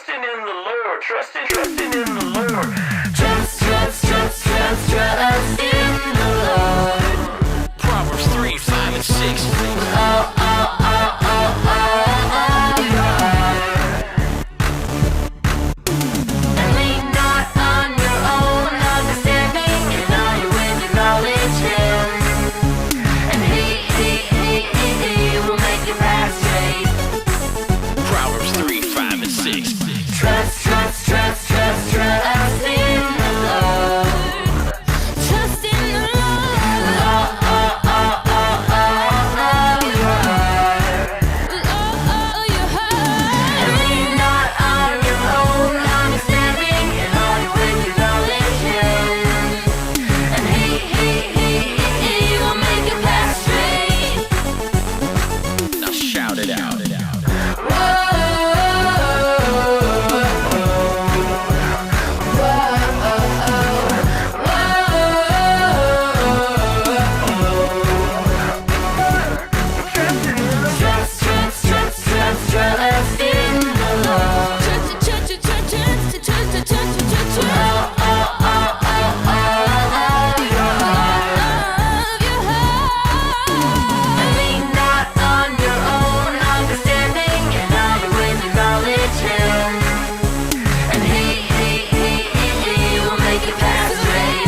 trusting in the Lord, trusting in the Lord. Trust in the Lord. Proverbs 3, 5, and 6. And lean not on your own understanding, in all your ways acknowledge Him, and He will make your path straight. Proverbs 3, 5, and 6. Trust in the Lord. Trust in the Lord With with all your heart. And lean not on your own understanding, in all your ways acknowledge Him, and He will make your path straight. Now shout it out. Trust in the Lord. And lean not on your own understanding, in all your ways acknowledge Him, and He will make your path straight.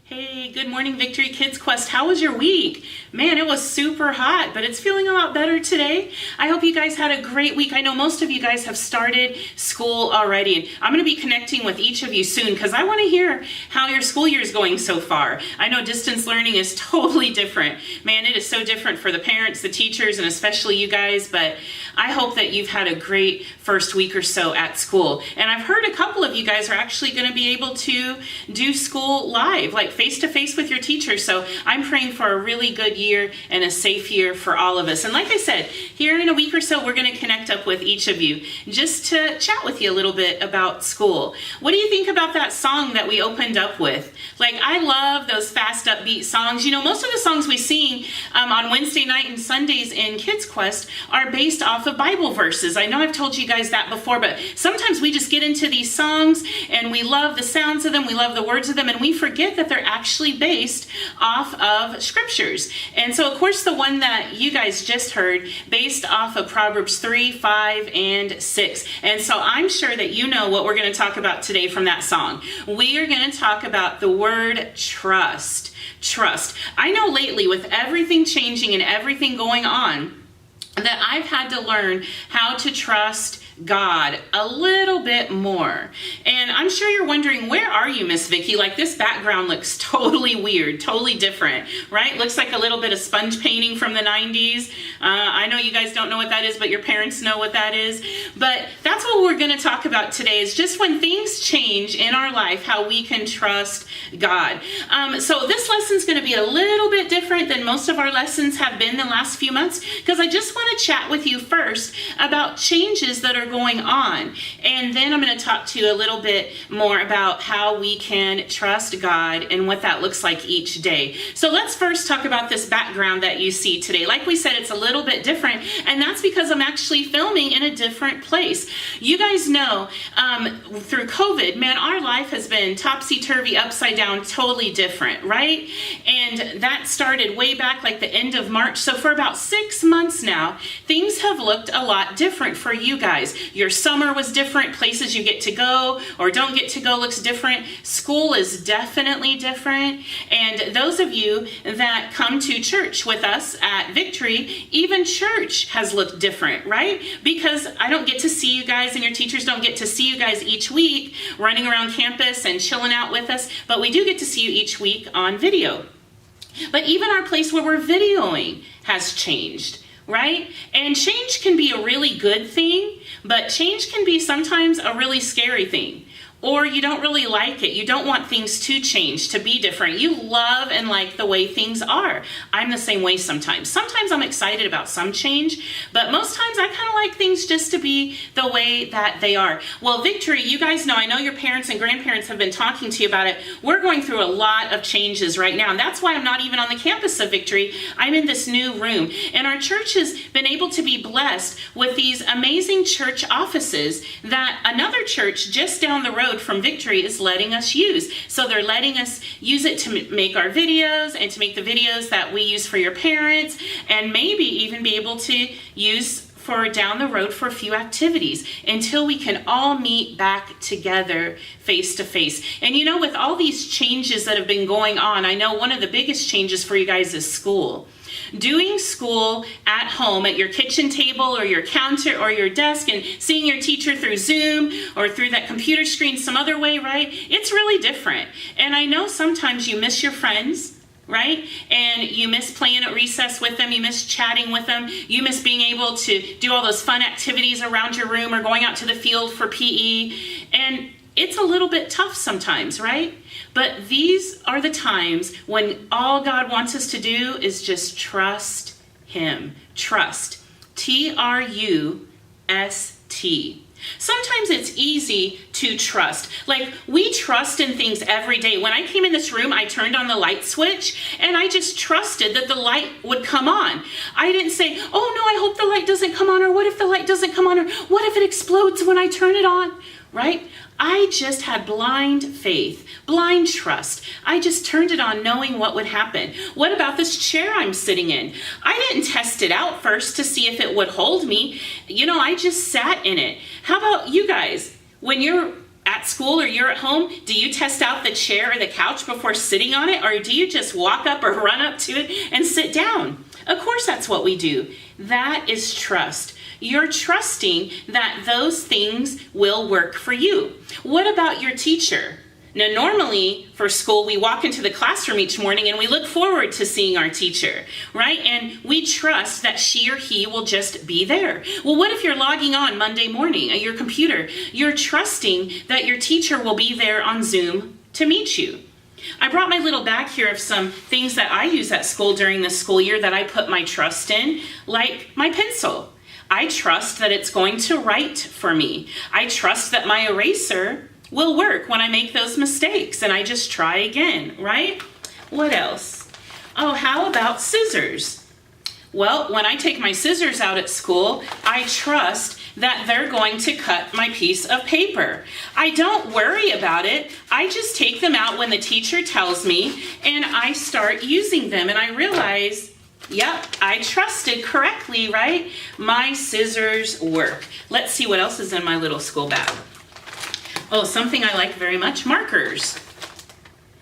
Hey, good morning, Victory Kids Quest. How was your week? Man, it was super hot, but it's feeling a lot better today. I hope you guys had a great week. I know most of you guys have started school already, and I'm going to be connecting with each of you soon because I want to hear how your school year is going so far. I know distance learning is totally different. Man, it is so different for the parents, the teachers, and especially you guys, but I hope that you've had a great first week or so at school. And I've heard a couple of you guys are actually going to be able to do school live, like face-to-face with your teacher. So I'm praying for a really good year and a safe year for all of us. And like I said, here in a week or so, we're going to connect up with each of you just to chat with you a little bit about school. What do you think about that song that we opened up with? Like, I love those fast, upbeat songs. You know, most of the songs we sing on Wednesday night and Sundays in Kids Quest are based off of Bible verses. I know I've told you guys that before, but sometimes we just get into these songs and we love the sounds of them, we love the words of them, and we forget that they're actually based off of scriptures. And so, of course, the one that you guys just heard, based off of Proverbs 3, 5, and 6. And so I'm sure that you know what we're going to talk about today from that song. We are going to talk about the word trust. Trust. I know lately, with everything changing and everything going on, that I've had to learn how to trust God a little bit more. And I'm sure you're wondering, where are you, Miss Vicki? Like, this background looks totally weird, totally different, right? Looks like a little bit of sponge painting from the 90s. I know you guys don't know what that is, but your parents know what that is. But that's what we're going to talk about today, is just when things change in our life, how we can trust God. So this lesson's going to be a little bit different than most of our lessons have been the last few months, because I just want to chat with you first about changes that are going on, and then I'm going to talk to you a little bit more about how we can trust God and what that looks like each day. So let's first talk about this background that you see today. Like we said, it's a little bit different, and that's because I'm actually filming in a different place. You guys know, through COVID, man, our life has been topsy-turvy, upside down, totally different, right? And that started way back like the end of March. So for about 6 months now, things have looked a lot different for you guys. Your summer was different. Places you get to go or don't get to go looks different. School is definitely different. And those of you that come to church with us at Victory, even church has looked different, right? Because I don't get to see you guys, and your teachers don't get to see you guys each week running around campus and chilling out with us, but we do get to see you each week on video. But even our place where we're videoing has changed, right? And change can be a really good thing, but change can be sometimes a really scary thing. or you don't really like it. You don't want things to change, to be different. You love and like the way things are. I'm the same way sometimes. Sometimes I'm excited about some change, but most times I kind of like things just to be the way that they are. Well, Victory, you guys know, I know your parents and grandparents have been talking to you about it. We're going through a lot of changes right now, and that's why I'm not even on the campus of Victory. I'm in this new room, and our church has been able to be blessed with these amazing church offices that another church just down the road from Victory is letting us use. So they're letting us use it to make our videos and to make the videos that we use for your parents, and maybe even be able to use for down the road for a few activities until we can all meet back together face to face. And you know, with all these changes that have been going on, I know one of the biggest changes for you guys is school. Doing school at home at your kitchen table or your counter or your desk and seeing your teacher through Zoom or through that computer screen some other way, right? It's really different. And I know sometimes you miss your friends, right? And you miss playing at recess with them. You miss chatting with them. You miss being able to do all those fun activities around your room or going out to the field for PE. And it's a little bit tough sometimes, right? But these are the times when all God wants us to do is just trust Him. Trust. Trust. Sometimes it's easy to trust. Like, we trust in things every day. When I came in this room, I turned on the light switch and I just trusted that the light would come on. I didn't say, oh no, I hope the light doesn't come on, or what if the light doesn't come on, or what if it explodes when I turn it on, right? I just had blind faith, blind trust. I just turned it on knowing what would happen. What about this chair I'm sitting in? I didn't test it out first to see if it would hold me. You know, I just sat in it. How about you guys? When you're at school or you're at home, do you test out the chair or the couch before sitting on it? Or do you just walk up or run up to it and sit down? Of course, that's what we do. That is trust. You're trusting that those things will work for you. What about your teacher? Now, normally for school, we walk into the classroom each morning and we look forward to seeing our teacher, right? And we trust that she or he will just be there. Well, what if you're logging on Monday morning at your computer? You're trusting that your teacher will be there on Zoom to meet you. I brought my little bag here of some things that I use at school during the school year that I put my trust in, like my pencil. I trust that it's going to write for me. I trust that my eraser will work when I make those mistakes and I just try again, right? What else? Oh, how about scissors? Well, when I take my scissors out at school, I trust that they're going to cut my piece of paper. I don't worry about it. I just take them out when the teacher tells me and I start using them and I realize, yep, I trusted correctly, right? My scissors work. Let's see what else is in my little school bag. Oh, something I like very much, markers.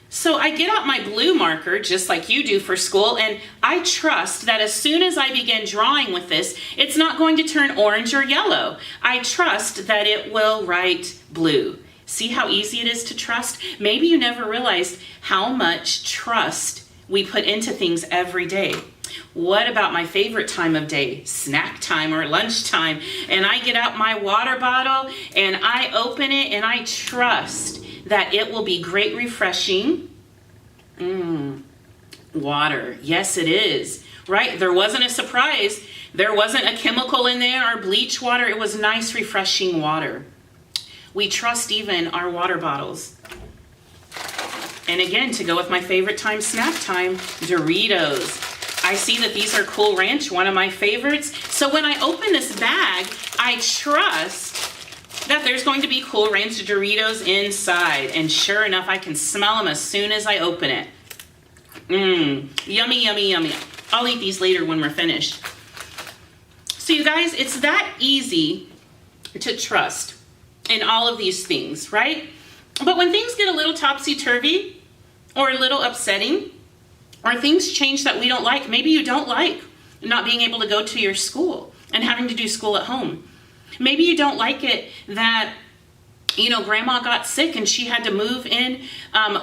So I get out my blue marker, just like you do for school, and I trust that as soon as I begin drawing with this, it's not going to turn orange or yellow. I trust that it will write blue. See how easy it is to trust? Maybe you never realized how much trust we put into things every day. What about my favorite time of day, snack time or lunchtime? And I get out my water bottle and I open it and I trust that it will be great refreshing. Water, yes it is, right? There wasn't a surprise. There wasn't a chemical in there or bleach water. It was nice, refreshing water. We trust even our water bottles. And again, to go with my favorite time, snack time, Doritos. I see that these are Cool Ranch, one of my favorites. So when I open this bag, I trust that there's going to be Cool Ranch Doritos inside. And sure enough, I can smell them as soon as I open it. Yummy, yummy, yummy. I'll eat these later when we're finished. So you guys, it's that easy to trust in all of these things, right? But when things get a little topsy-turvy or a little upsetting, or things change that we don't like, maybe you don't like not being able to go to your school and having to do school at home. Maybe you don't like it that, you know, grandma got sick and she had to move in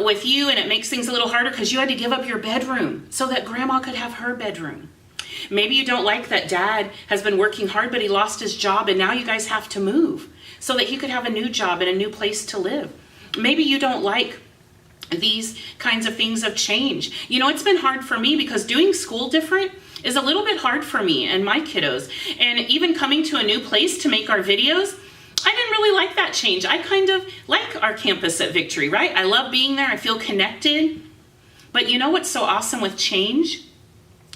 with you and it makes things a little harder because you had to give up your bedroom so that grandma could have her bedroom. Maybe you don't like that dad has been working hard but he lost his job and now you guys have to move so that he could have a new job and a new place to live. Maybe you don't like these kinds of things of change. You know, it's been hard for me because doing school different is a little bit hard for me and my kiddos. And even coming to a new place to make our videos, I didn't really like that change. I kind of like our campus at Victory, right? I love being there. I feel connected. But you know what's so awesome with change?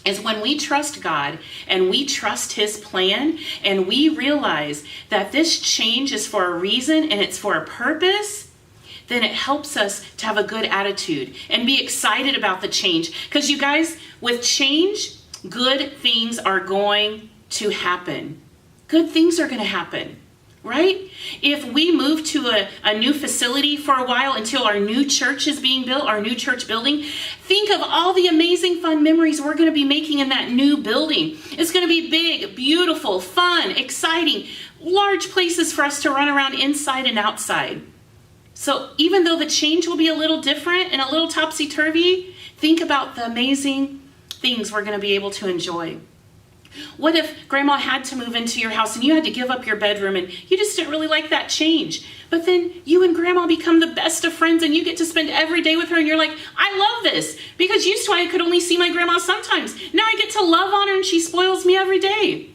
Is when we trust God and we trust His plan and we realize that this change is for a reason and it's for a purpose, then it helps us to have a good attitude and be excited about the change. Because you guys, with change, good things are going to happen. Good things are going to happen, right? If we move to a new facility for a while until our new church is being built, our new church building, think of all the amazing fun memories we're going to be making in that new building. It's going to be big, beautiful, fun, exciting, large places for us to run around inside and outside. So even though the change will be a little different and a little topsy-turvy, think about the amazing things we're going to be able to enjoy. What if Grandma had to move into your house and you had to give up your bedroom and you just didn't really like that change? But then you and Grandma become the best of friends and you get to spend every day with her and you're like, I love this. Because used to I could only see my grandma sometimes. Now I get to love on her and she spoils me every day.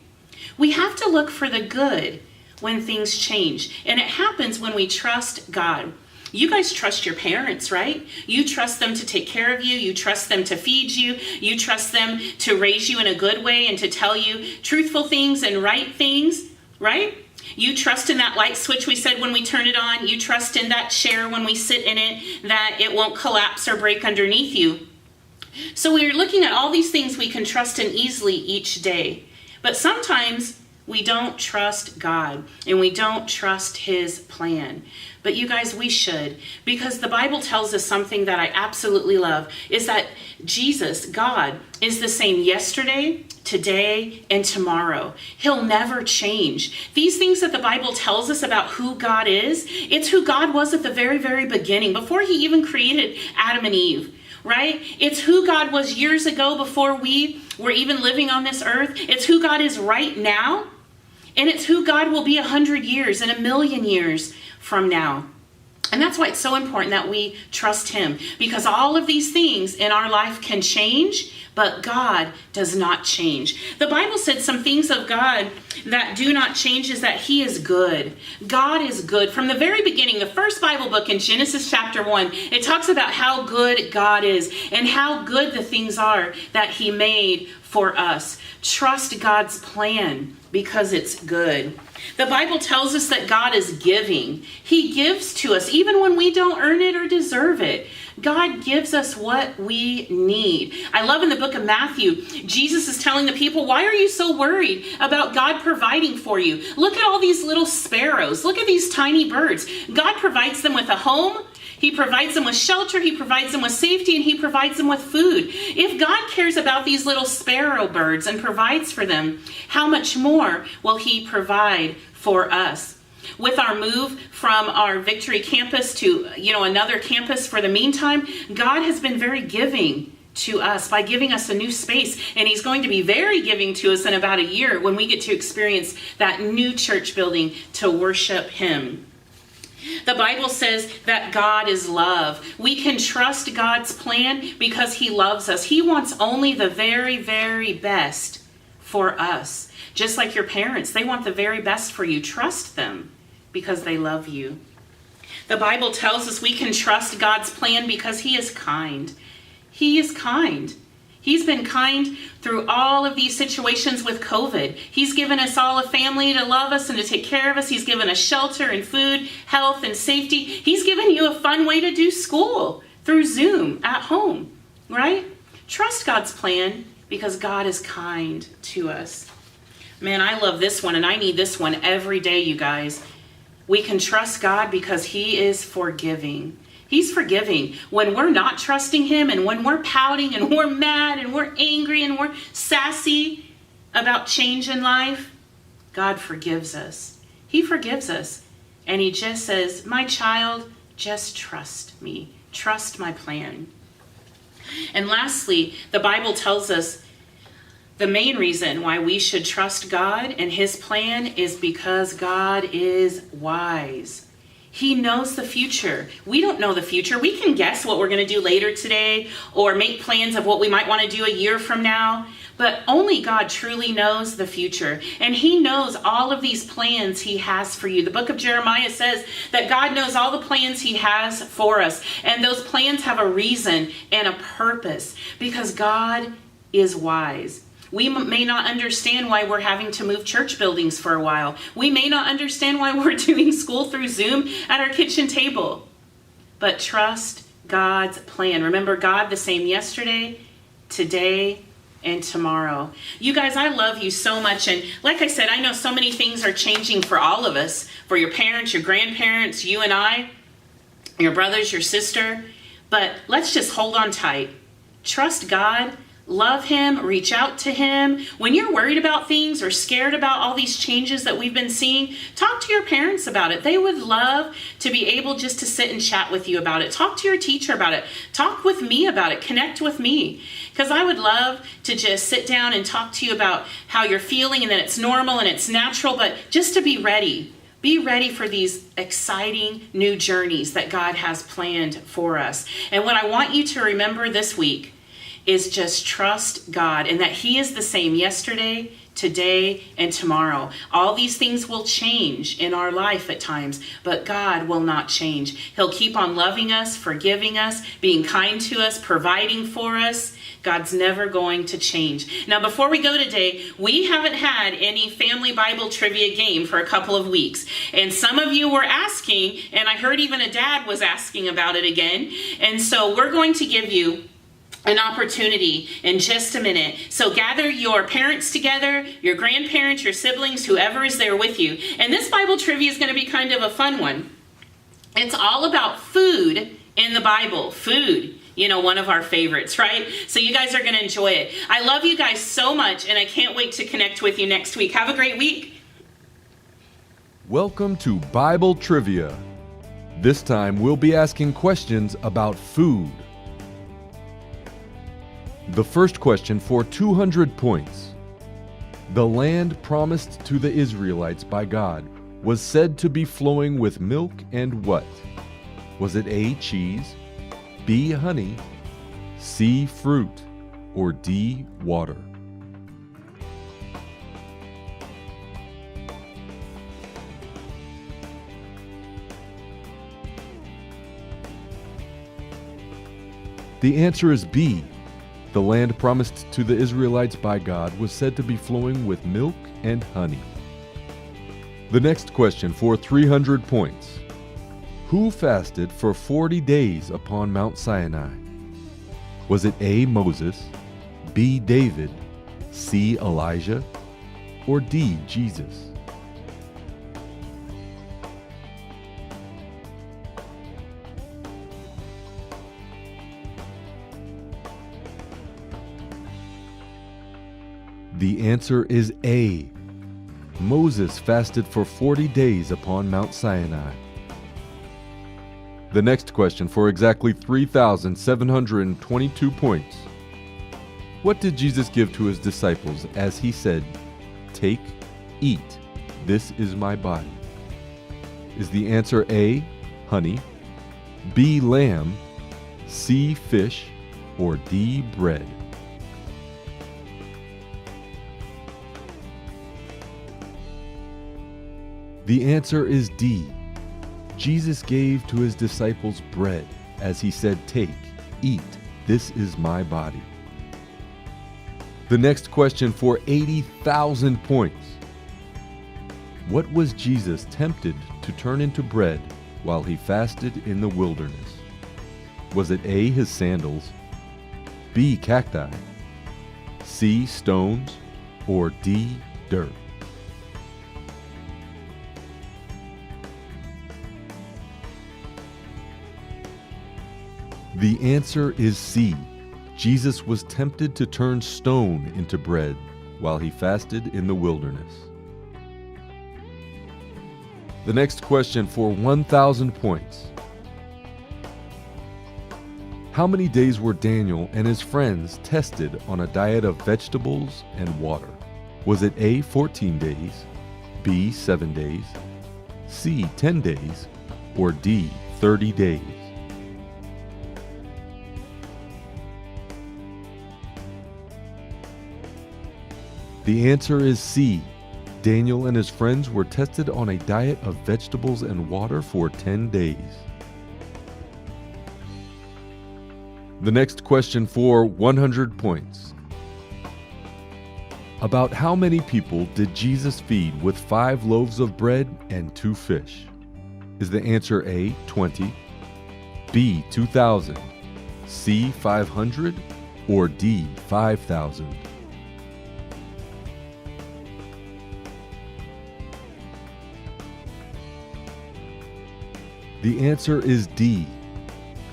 We have to look for the good when things change. And it happens when we trust God. You guys trust your parents, right? You trust them to take care of you. You trust them to feed you. You trust them to raise you in a good way and to tell you truthful things and right things, right? You trust in that light switch we said when we turn it on. You trust in that chair when we sit in it that it won't collapse or break underneath you. So we're looking at all these things we can trust in easily each day. But sometimes we don't trust God and we don't trust His plan. But you guys, we should, because the Bible tells us something that I absolutely love, is that Jesus, God, is the same yesterday, today, and tomorrow. He'll never change. These things that the Bible tells us about who God is, it's who God was at the very, very beginning, before He even created Adam and Eve. Right? It's who God was years ago before we were even living on this earth. It's who God is right now. And it's who God will be 100 years and 1,000,000 years from now. And that's why it's so important that we trust Him. Because all of these things in our life can change, but God does not change. The Bible said some things of God that do not change is that He is good. God is good. From the very beginning, the first Bible book in Genesis chapter 1, it talks about how good God is and how good the things are that He made for us. Trust God's plan because it's good. The Bible tells us that God is giving. He gives to us even when we don't earn it or deserve it. God gives us what we need. I love in the book of Matthew, Jesus is telling the people, why are you so worried about God providing for you? Look at all these little sparrows. Look at these tiny birds. God provides them with a home. He provides them with shelter, He provides them with safety, and He provides them with food. If God cares about these little sparrow birds and provides for them, how much more will He provide for us? With our move from our Victory campus to, another campus for the meantime, God has been very giving to us by giving us a new space, and He's going to be very giving to us in about a year when we get to experience that new church building to worship Him. The Bible says that God is love. We can trust God's plan because He loves us. He wants only the very, very best for us. Just like your parents, they want the very best for you. Trust them because they love you. The Bible tells us we can trust God's plan because He is kind. He is kind. He's been kind through all of these situations with COVID. He's given us all a family to love us and to take care of us. He's given us shelter and food, health and safety. He's given you a fun way to do school through Zoom at home, right? Trust God's plan because God is kind to us. Man, I love this one and I need this one every day, you guys. We can trust God because He is forgiving. He's forgiving. When we're not trusting Him and when we're pouting and we're mad and we're angry and we're sassy about change in life, God forgives us. He forgives us. And He just says, my child, just trust me. Trust my plan. And lastly, the Bible tells us the main reason why we should trust God and His plan is because God is wise. He knows the future. We don't know the future. We can guess what we're going to do later today or make plans of what we might want to do a year from now. But only God truly knows the future. And he knows all of these plans he has for you. The book of Jeremiah says that God knows all the plans he has for us. And those plans have a reason and a purpose because God is wise. We may not understand why we're having to move church buildings for a while. We may not understand why we're doing school through Zoom at our kitchen table. But trust God's plan. Remember, God the same yesterday, today, and tomorrow. You guys, I love you so much. And like I said, I know so many things are changing for all of us, for your parents, your grandparents, you and I, your brothers, your sister. But let's just hold on tight. Trust God. Love him, reach out to him. When you're worried about things or scared about all these changes that we've been seeing, talk to your parents about it. They would love to be able just to sit and chat with you about it. Talk to your teacher about it. Talk with me about it. Connect with me. Because I would love to just sit down and talk to you about how you're feeling and that it's normal and it's natural, but just to be ready. Be ready for these exciting new journeys that God has planned for us. And what I want you to remember this week is just trust God and that he is the same yesterday, today, and tomorrow. All these things will change in our life at times, but God will not change. He'll keep on loving us, forgiving us, being kind to us, providing for us. God's never going to change. Now, before we go today, we haven't had any family Bible trivia game for a couple of weeks. And some of you were asking, and I heard even a dad was asking about it again. And so we're going to give you an opportunity in just a minute. So gather your parents together, your grandparents, your siblings, whoever is there with you. And this Bible trivia is going to be kind of a fun one. It's all about food in the Bible. Food, you know, one of our favorites, right? So you guys are going to enjoy it. I love you guys so much, and I can't wait to connect with you next week. Have a great week. Welcome to Bible Trivia. This time we'll be asking questions about food. The first question for 200 points. The land promised to the Israelites by God was said to be flowing with milk and what? Was it A, cheese, B, honey, C, fruit, or D, water? The answer is B. The land promised to the Israelites by God was said to be flowing with milk and honey. The next question for 300 points. Who fasted for 40 days upon Mount Sinai? Was it A, Moses, B, David, C, Elijah, or D, Jesus? The answer is A. Moses fasted for 40 days upon Mount Sinai. The next question for exactly 3,722 points. What did Jesus give to his disciples as he said, "Take, eat, this is my body"? Is the answer A, honey, B, lamb, C, fish, or D, bread? The answer is D. Jesus gave to his disciples bread as he said, "Take, eat, this is my body." The next question for 80,000 points. What was Jesus tempted to turn into bread while he fasted in the wilderness? Was it A, his sandals, B, cacti, C, stones, or D, dirt? The answer is C. Jesus was tempted to turn stone into bread while he fasted in the wilderness. The next question for 1,000 points. How many days were Daniel and his friends tested on a diet of vegetables and water? Was it A, 14 days, B, 7 days, C, 10 days, or D, 30 days? The answer is C. Daniel and his friends were tested on a diet of vegetables and water for 10 days. The next question for 100 points. About how many people did Jesus feed with 5 loaves of bread and 2 fish? Is the answer A, 20, B, 2,000, C, 500, or D, 5,000? The answer is D.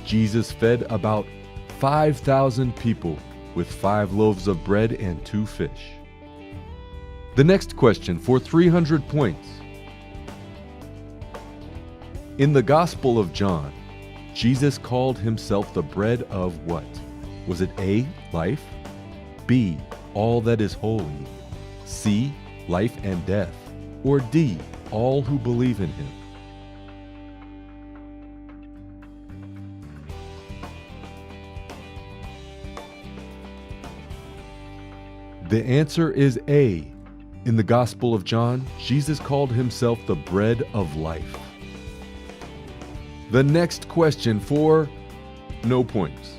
Jesus fed about 5,000 people with 5 loaves of bread and 2 fish. The next question for 300 points. In the Gospel of John, Jesus called himself the bread of what? Was it A, life, B, all that is holy, C, life and death, or D, all who believe in him? The answer is A. In the Gospel of John, Jesus called himself the bread of life. The next question for no points.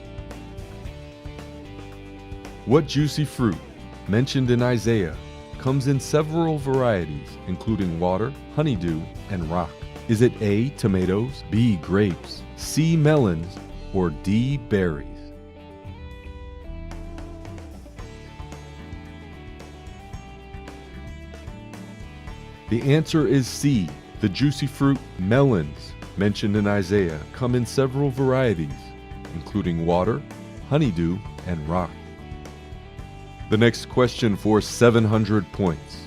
What juicy fruit, mentioned in Isaiah, comes in several varieties, including water, honeydew, and rock? Is it A, tomatoes, B, grapes, C, melons, or D, berries? The answer is C. The juicy fruit melons, mentioned in Isaiah, come in several varieties, including water, honeydew, and rock. The next question for 700 points.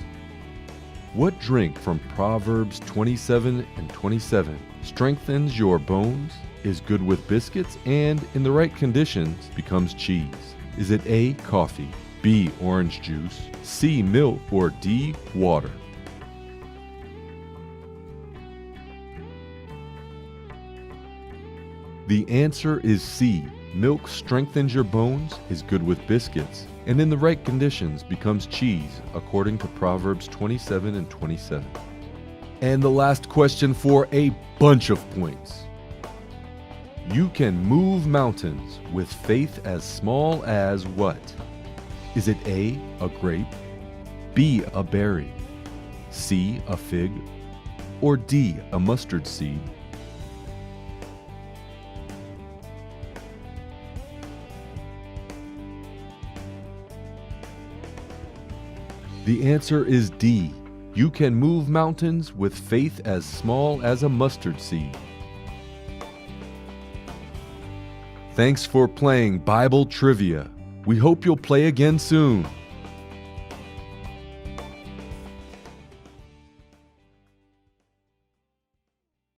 What drink from Proverbs 27 and 27 strengthens your bones, is good with biscuits, and, in the right conditions, becomes cheese? Is it A, coffee, B, orange juice, C, milk, or D, water? The answer is C. Milk strengthens your bones, is good with biscuits, and in the right conditions becomes cheese, according to Proverbs 27 and 27. And the last question for a bunch of points. You can move mountains with faith as small as what? Is it A, a grape, B, a berry, C, a fig, or D, a mustard seed? The answer is D. You can move mountains with faith as small as a mustard seed. Thanks for playing Bible Trivia. We hope you'll play again soon.